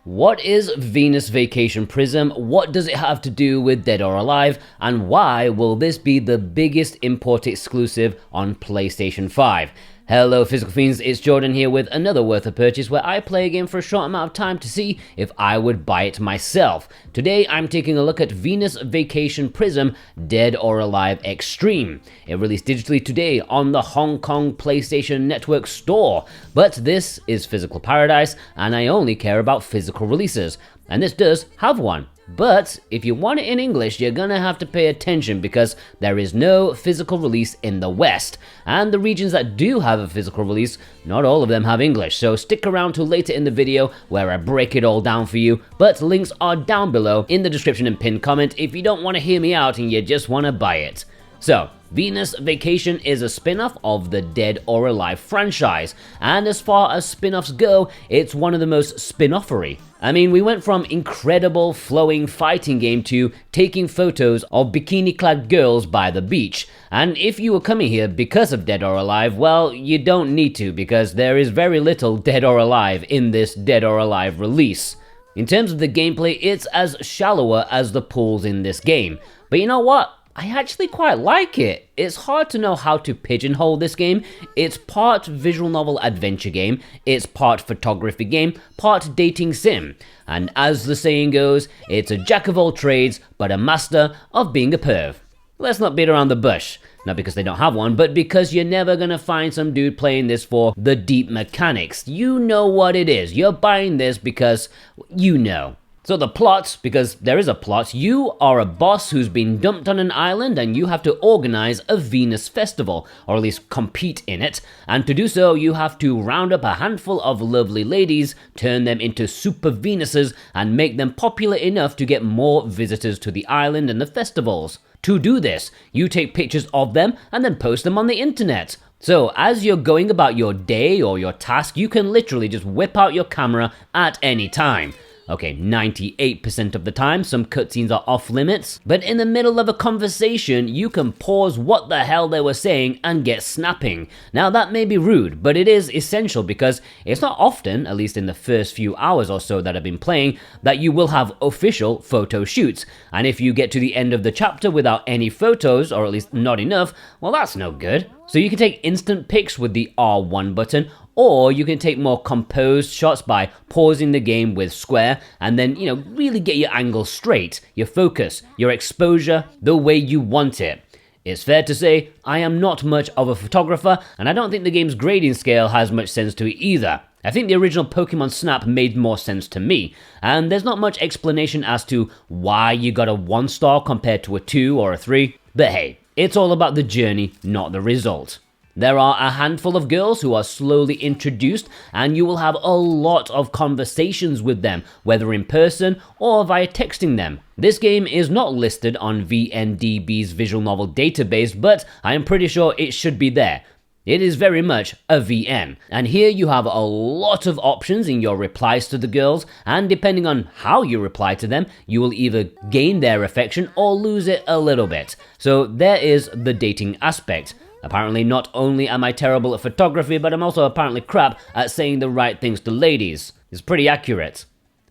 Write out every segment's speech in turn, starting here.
What is Venus Vacation Prism? What does it have to do with Dead or Alive? And why will this be the biggest import exclusive on PlayStation 5? Hello Physical Fiends, it's Jordan here with another Worth a Purchase where I play a game for a short amount of time to see if I would buy it myself. Today I'm taking a look at Venus Vacation Prism Dead or Alive Xtreme. It released digitally today on the Hong Kong PlayStation Network store, but this is Physical Paradise and I only care about physical releases, and this does have one. But if you want it in English, you're gonna have to pay attention because there is no physical release in the West. And the regions that do have a physical release, not all of them have English, so stick around till later in the video where I break it all down for you. But links are down below in the description and pinned comment if you don't want to hear me out and you just want to buy it. So, Venus Vacation is a spin-off of the Dead or Alive franchise, and as far as spin-offs go, it's one of the most spin-offery. I mean, we went from incredible flowing fighting game to taking photos of bikini-clad girls by the beach, and if you were coming here because of Dead or Alive, well, you don't need to because there is very little Dead or Alive in this Dead or Alive release. In terms of the gameplay, it's as shallower as the pools in this game, but you know what? I actually quite like it. It's hard to know how to pigeonhole this game. It's part visual novel adventure game, it's part photography game, part dating sim. And as the saying goes, it's a jack of all trades, but a master of being a perv. Let's not beat around the bush. Not because they don't have one, but because you're never gonna find some dude playing this for the deep mechanics. You know what it is. You're buying this because you know. So the plot, because there is a plot, you are a boss who's been dumped on an island and you have to organize a Venus festival, or at least compete in it, and to do so you have to round up a handful of lovely ladies, turn them into super Venuses, and make them popular enough to get more visitors to the island and the festivals. To do this, you take pictures of them and then post them on the internet. So as you're going about your day or your task, you can literally just whip out your camera at any time. Okay, 98% of the time, some cutscenes are off limits, but in the middle of a conversation, you can pause what the hell they were saying and get snapping. Now that may be rude, but it is essential because it's not often, at least in the first few hours or so that I've been playing, that you will have official photo shoots. And if you get to the end of the chapter without any photos, or at least not enough, well that's no good. So you can take instant pics with the R1 button, or you can take more composed shots by pausing the game with square and then, really get your angle straight, your focus, your exposure, the way you want it. It's fair to say, I am not much of a photographer, and I don't think the game's grading scale has much sense to it either. I think the original Pokemon Snap made more sense to me, and there's not much explanation as to why you got a 1 star compared to a 2 or a 3, but hey, it's all about the journey, not the result. There are a handful of girls who are slowly introduced, and you will have a lot of conversations with them, whether in person or via texting them. This game is not listed on VNDB's visual novel database, but I am pretty sure it should be there. It is very much a VN, and here you have a lot of options in your replies to the girls, and depending on how you reply to them, you will either gain their affection or lose it a little bit. So there is the dating aspect. Apparently not only am I terrible at photography, but I'm also apparently crap at saying the right things to ladies. It's pretty accurate.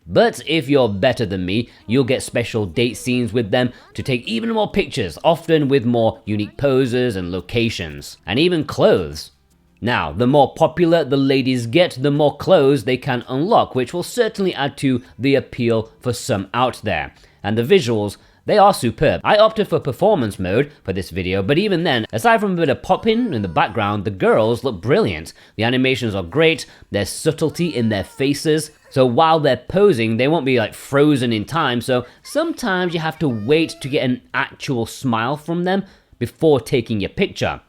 But if you're better than me, you'll get special date scenes with them to take even more pictures, often with more unique poses and locations, and even clothes. Now, the more popular the ladies get, the more clothes they can unlock, which will certainly add to the appeal for some out there. And the visuals, they are superb. I opted for performance mode for this video, but even then, aside from a bit of popping in the background, the girls look brilliant. The animations are great, there's subtlety in their faces, so while they're posing, they won't be like frozen in time, so sometimes you have to wait to get an actual smile from them before taking your picture.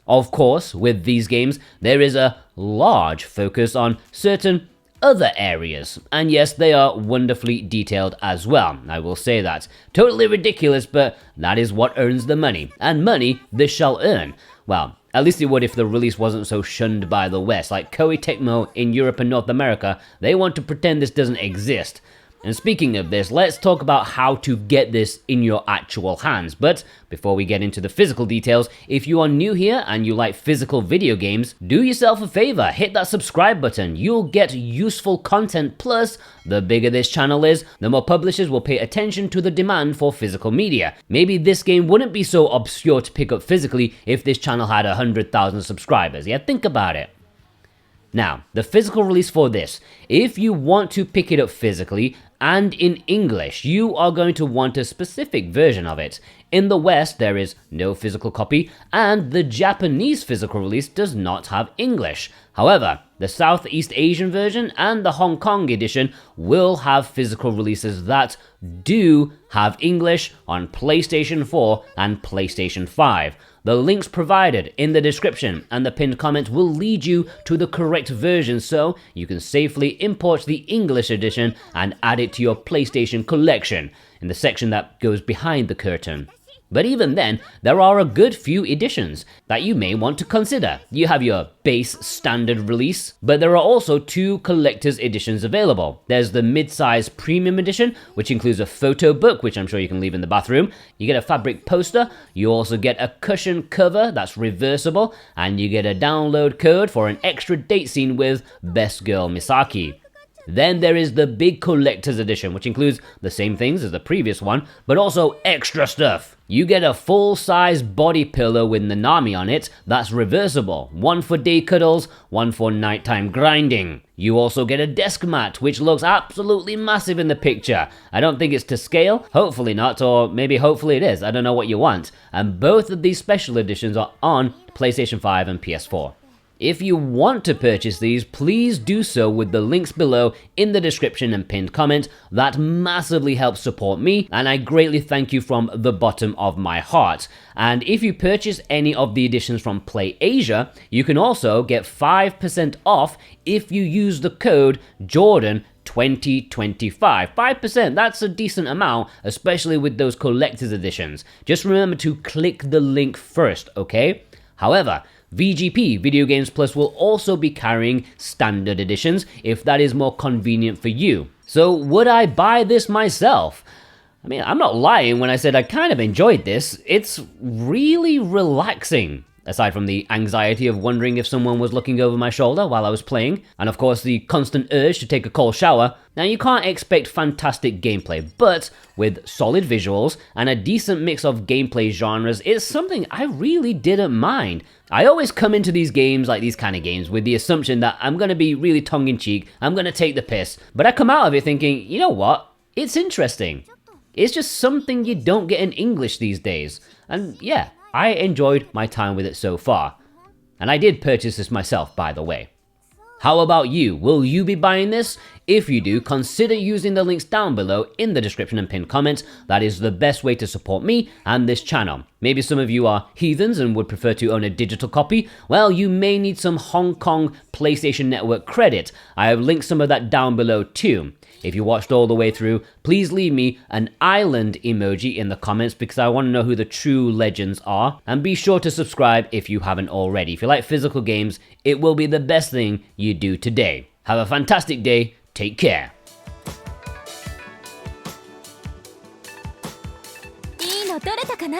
Of course, with these games, there is a large focus on certain other areas, and yes, they are wonderfully detailed as well, I will say that. Totally ridiculous, but that is what earns the money, and money this shall earn. Well, at least it would if the release wasn't so shunned by the West, like Koei Tecmo in Europe and North America. They want to pretend this doesn't exist. And speaking of this, let's talk about how to get this in your actual hands. But before we get into the physical details, if you are new here and you like physical video games, do yourself a favor, hit that subscribe button. You'll get useful content, plus the bigger this channel is, the more publishers will pay attention to the demand for physical media. Maybe this game wouldn't be so obscure to pick up physically if this channel had 100,000 subscribers. Yeah, think about it. Now, the physical release for this, if you want to pick it up physically and in English, you are going to want a specific version of it. In the West, there is no physical copy, and the Japanese physical release does not have English. However, the Southeast Asian version and the Hong Kong edition will have physical releases that do have English on PlayStation 4 and PlayStation 5. The links provided in the description and the pinned comment will lead you to the correct version so you can safely import the English edition and add it to your PlayStation collection in the section that goes behind the curtain. But even then, there are a good few editions that you may want to consider. You have your base standard release, but there are also two collector's editions available. There's the mid-size premium edition, which includes a photo book, which I'm sure you can leave in the bathroom. You get a fabric poster, you also get a cushion cover that's reversible, and you get a download code for an extra date scene with Best Girl Misaki. Then there is the big collector's edition, which includes the same things as the previous one, but also extra stuff. You get a full-size body pillow with Nanami on it that's reversible, one for day cuddles, one for nighttime grinding. You also get a desk mat, which looks absolutely massive in the picture. I don't think it's to scale, hopefully not, or maybe hopefully it is, I don't know what you want. And both of these special editions are on PlayStation 5 and PS4. If you want to purchase these, please do so with the links below in the description and pinned comment. That massively helps support me, and I greatly thank you from the bottom of my heart. And if you purchase any of the editions from PlayAsia, you can also get 5% off if you use the code Jordan2025. 5%, that's a decent amount, especially with those collector's editions. Just remember to click the link first, okay? However, VGP, Video Games Plus, will also be carrying standard editions if that is more convenient for you. So would I buy this myself? I mean, I'm not lying when I said I kind of enjoyed this. It's really relaxing. Aside from the anxiety of wondering if someone was looking over my shoulder while I was playing, and of course the constant urge to take a cold shower. Now you can't expect fantastic gameplay, but with solid visuals and a decent mix of gameplay genres, it's something I really didn't mind. I always come into these games, like these kind of games, with the assumption that I'm going to be really tongue-in-cheek, I'm going to take the piss, but I come out of it thinking, you know what, it's interesting. It's just something you don't get in English these days, and yeah, I enjoyed my time with it so far. And I did purchase this myself, by the way. How about you? Will you be buying this? If you do, consider using the links down below in the description and pinned comments. That is the best way to support me and this channel. Maybe some of you are heathens and would prefer to own a digital copy. Well, you may need some Hong Kong PlayStation Network credit. I have linked some of that down below too. If you watched all the way through, please leave me an island emoji in the comments because I want to know who the true legends are. And be sure to subscribe if you haven't already. If you like physical games, it will be the best thing you do today. Have a fantastic day. Take care. いいの撮れたかな？